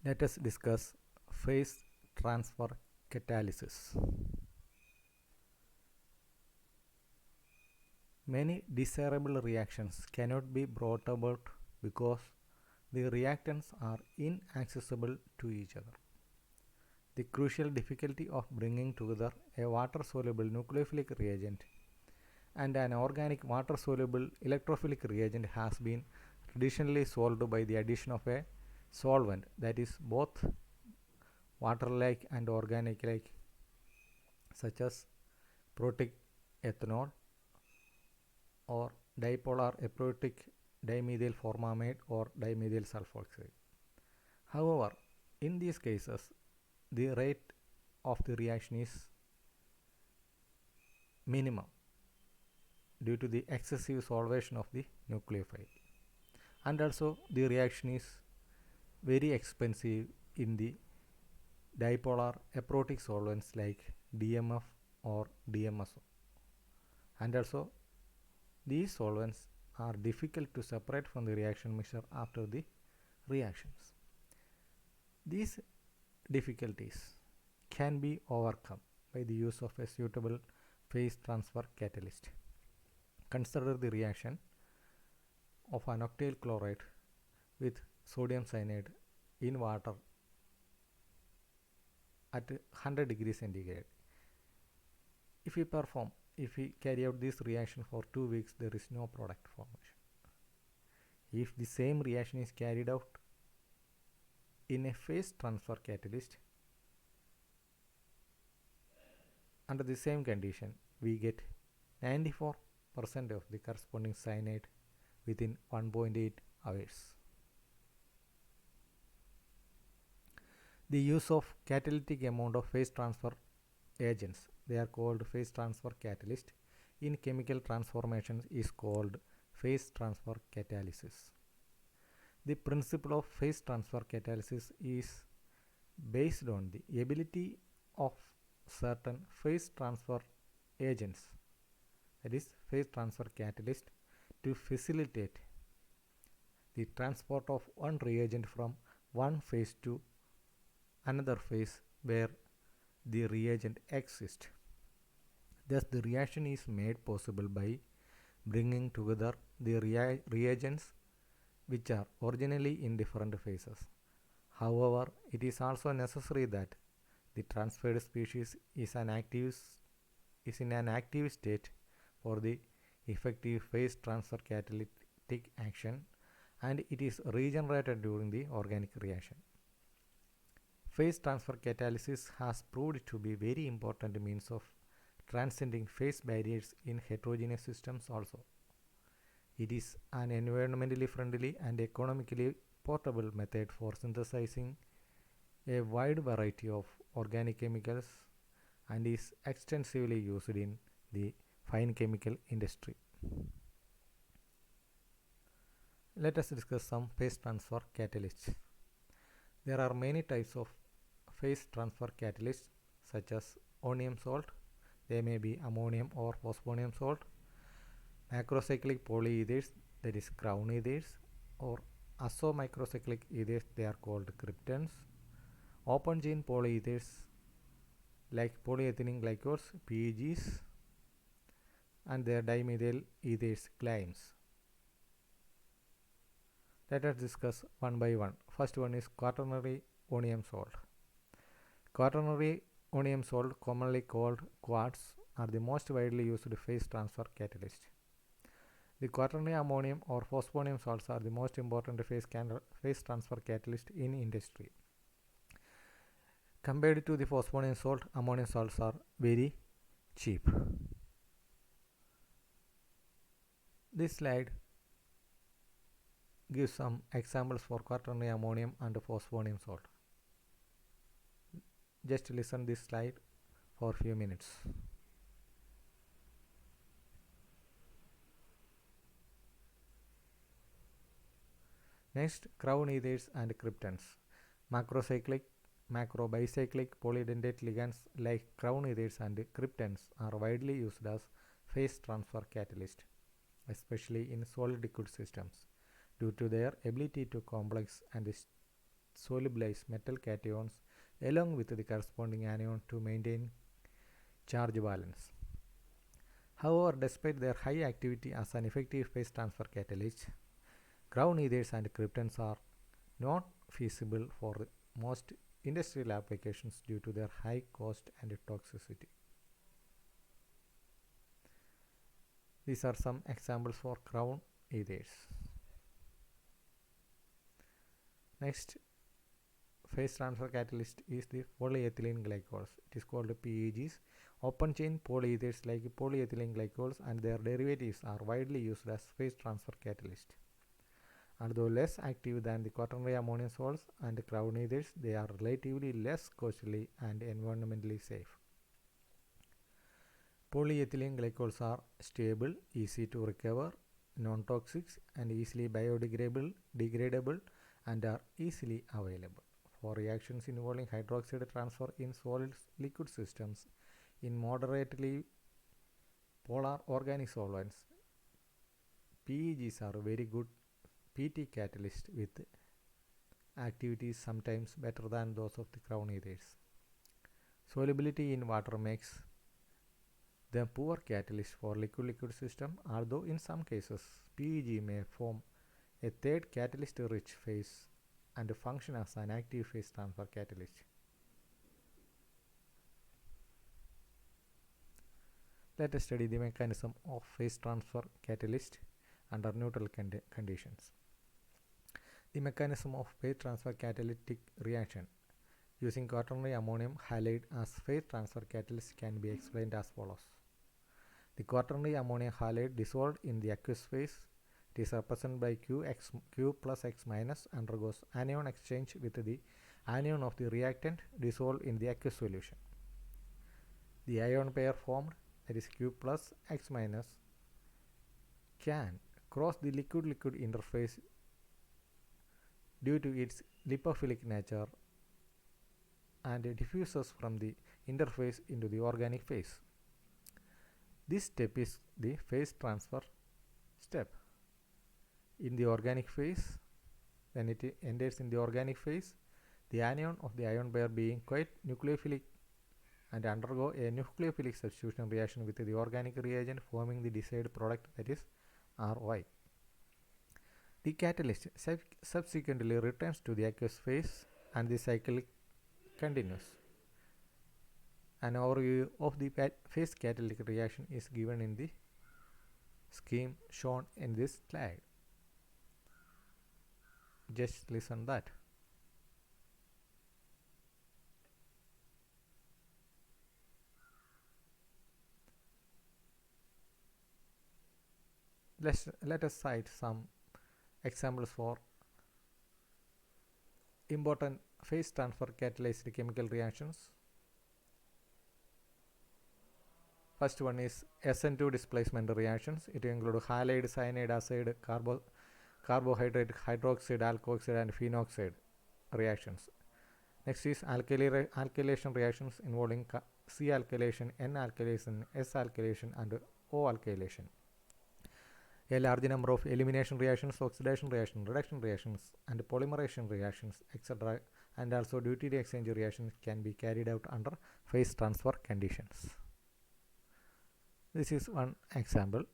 Let us discuss phase transfer catalysis. Many desirable reactions cannot be brought about because the reactants are inaccessible to each other. The crucial difficulty of bringing together a water-soluble nucleophilic reagent and an organic water-soluble electrophilic reagent has been traditionally solved by the addition of a solvent that is both water-like and organic-like, such as protic ethanol or dipolar aprotic dimethyl formamide or dimethyl sulfoxide. However, in these cases, the rate of the reaction is minimum due to the excessive solvation of the nucleophile, and also the reaction is very expensive in the dipolar aprotic solvents like DMF or DMSO, and also these solvents are difficult to separate from the reaction mixture after the reactions. These difficulties can be overcome by the use of a suitable phase transfer catalyst. Consider the reaction of an octyl chloride with sodium cyanide in water at 100 degrees centigrade. If we carry out this reaction for 2 weeks, there is no product formation. If the same reaction is carried out in a phase transfer catalyst under the same condition, we get 94% of the corresponding cyanide within 1.8 hours. The use of catalytic amount of phase transfer agents, they are called phase transfer catalyst, in chemical transformations is called phase transfer catalysis. The principle of phase transfer catalysis is based on the ability of certain phase transfer agents, that is phase transfer catalyst, to facilitate the transport of one reagent from one phase to another phase where the reagent exists. Thus, the reaction is made possible by bringing together the reagents which are originally in different phases. However, it is also necessary that the transferred species is in an active state for the effective phase transfer catalytic action, and it is regenerated during the organic reaction. Phase transfer catalysis has proved to be very important means of transcending phase barriers in heterogeneous systems also. It is an environmentally friendly and economically portable method for synthesizing a wide variety of organic chemicals and is extensively used in the fine chemical industry. Let us discuss some phase transfer catalysts. There are many types of phase transfer catalysts such as ammonium salt, they may be ammonium or phosphonium salt, macrocyclic polyethers, that is crown ethers, or azomicrocyclic ethers, they are called cryptons, open chain polyethers like polyethylene glycols, PEGs, and their dimethyl ethers claims. Let us discuss one by one. First one is quaternary ammonium salt. Quaternary ammonium salt, commonly called quartz, are the most widely used phase transfer catalyst. The quaternary ammonium or phosphonium salts are the most important phase transfer catalyst in industry. Compared to the phosphonium salt, ammonium salts are very cheap. This slide gives some examples for quaternary ammonium and phosphonium salt. Just listen this slide for a few minutes. Next, crown ethers and cryptons. Macrocyclic, macrobicyclic polydentate ligands like crown ethers and cryptons are widely used as phase transfer catalyst, especially in solid liquid systems, due to their ability to complex and solubilize metal cations along with the corresponding anion to maintain charge balance. However, despite their high activity as an effective phase transfer catalyst, crown ethers and kryptons are not feasible for most industrial applications due to their high cost and toxicity. These are some examples for crown ethers. Next phase transfer catalyst is the polyethylene glycols. It is called PEGs. Open chain polyethers like polyethylene glycols and their derivatives are widely used as phase transfer catalyst. Although less active than the quaternary ammonium salts and crown ethers, they are relatively less costly and environmentally safe. Polyethylene glycols are stable, easy to recover, non-toxic and easily biodegradable and are easily available for reactions involving hydroxide transfer in solid liquid systems in moderately polar organic solvents. PEGs are very good PT catalyst with activities sometimes better than those of the crown ethers. Solubility in water makes them poor catalyst for liquid-liquid system, although in some cases PEG may form a third catalyst-rich phase and function as an active phase transfer catalyst. Let us study the mechanism of phase transfer catalyst under neutral conditions. The mechanism of phase transfer catalytic reaction using quaternary ammonium halide as phase transfer catalyst can be explained as follows. The quaternary ammonium halide dissolved in the aqueous phase, it is represented by Q plus X minus, undergoes anion exchange with the anion of the reactant dissolved in the aqueous solution. The ion pair formed, that is Q plus X minus, can cross the liquid-liquid interface due to its lipophilic nature and diffuses from the interface into the organic phase. This step is the phase transfer step. In the organic phase, when it enters in the organic phase, the anion of the ion pair being quite nucleophilic and undergo a nucleophilic substitution reaction with the organic reagent forming the desired product, that is RY. The catalyst subsequently returns to the aqueous phase and the cycle continues. An overview of the phase catalytic reaction is given in the scheme shown in this slide. Just listen that. Let us cite some examples for important phase transfer catalyzed chemical reactions. First one is SN2 displacement reactions. It includes halide, cyanide, acid, carbohydrate, hydroxide, alkoxide and phenoxide reactions. Next is alkylation reactions involving C alkylation, N alkylation, S alkylation and O alkylation. A large number of elimination reactions, oxidation reactions, reduction reactions and polymerization reactions, etc. and also deuterium exchange reactions can be carried out under phase transfer conditions. This is one example.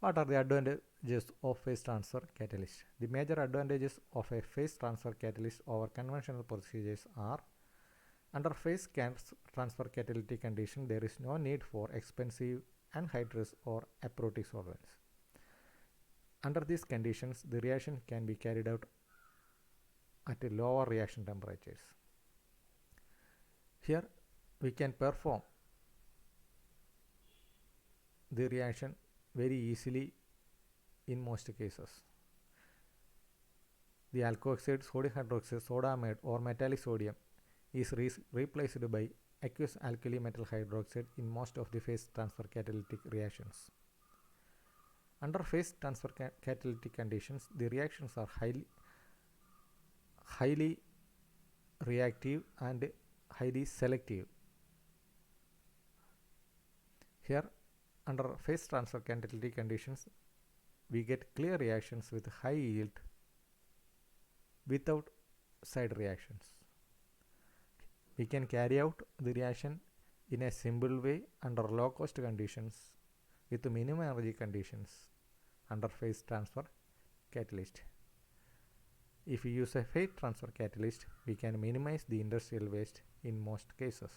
What are the advantages of phase transfer catalyst? The major advantages of a phase transfer catalyst over conventional procedures are: under phase transfer catalytic condition, there is no need for expensive anhydrous or aprotic solvents. Under these conditions, the reaction can be carried out at lower reaction temperatures. Here we can perform the reaction very easily in most cases. The alkoxide, sodium hydroxide, sodamide or metallic sodium is replaced by aqueous alkali metal hydroxide in most of the phase transfer catalytic reactions. Under phase transfer catalytic conditions, the reactions are highly reactive and highly selective. Here, under phase transfer catalytic conditions, we get clear reactions with high yield without side reactions. We can carry out the reaction in a simple way under low cost conditions with minimum energy conditions under phase transfer catalyst. If we use a phase transfer catalyst, we can minimize the industrial waste in most cases.